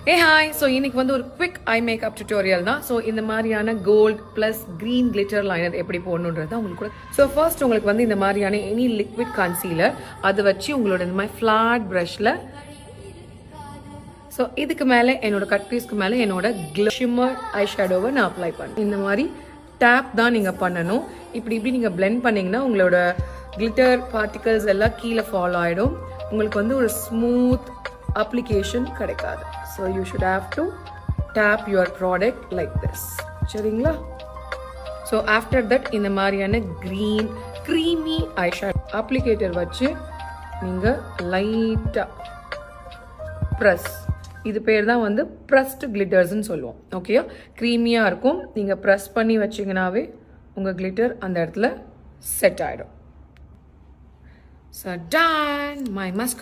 Hi. So இன்னைக்கு வந்து ஒரு குவிக் ஐ மேக்கப் டியூட்டோரியல் தான். ஸோ இந்த மாதிரியான gold plus green glitter liner எப்படி போடணுன்றது தான் உங்களுக்கு கூட. ஸோ ஃபர்ஸ்ட் உங்களுக்கு வந்து இந்த மாதிரியான எனி லிக்விட் கன்சீலர் அதை வச்சு உங்களோட இந்த மாதிரி ஃப்ளாட் ப்ரஷில் ஸோ இதுக்கு மேலே என்னோட கட் பீஸ்க்கு மேலே என்னோட ஷிம்மர் ஐ ஷேடோவை நான் அப்ளை பண்ணேன். இந்த மாதிரி டேப் தான் நீங்கள் பண்ணணும். இப்படி நீங்கள் பிளெண்ட் பண்ணிங்கன்னா உங்களோட கிளிட்டர் பார்ட்டிகல்ஸ் எல்லாம் கீழே ஃபாலோ ஆகிடும். உங்களுக்கு வந்து ஒரு ஸ்மூத் அப்ளிகேஷன் கிடைக்காது. So you should have to tap your product like this. சரிங்களா? ஸோ ஆஃப்டர் தட் இந்த மாதிரியான க்ரீன் க்ரீமி ஐஷேடோ அப்ளிகேட்டர் வச்சு நீங்கள் லைட்டாக ப்ரெஸ், இது பேர் தான் வந்து ப்ரெஸ்டு கிளிட்டர்ஸ்ன்னு சொல்லுவோம். ஓகேயா? க்ரீமியாக இருக்கும். நீங்கள் ப்ரெஸ் பண்ணி வச்சிங்கனாவே உங்கள் கிளிட்டர் அந்த இடத்துல செட் ஆகிடும். So done my மஸ்கா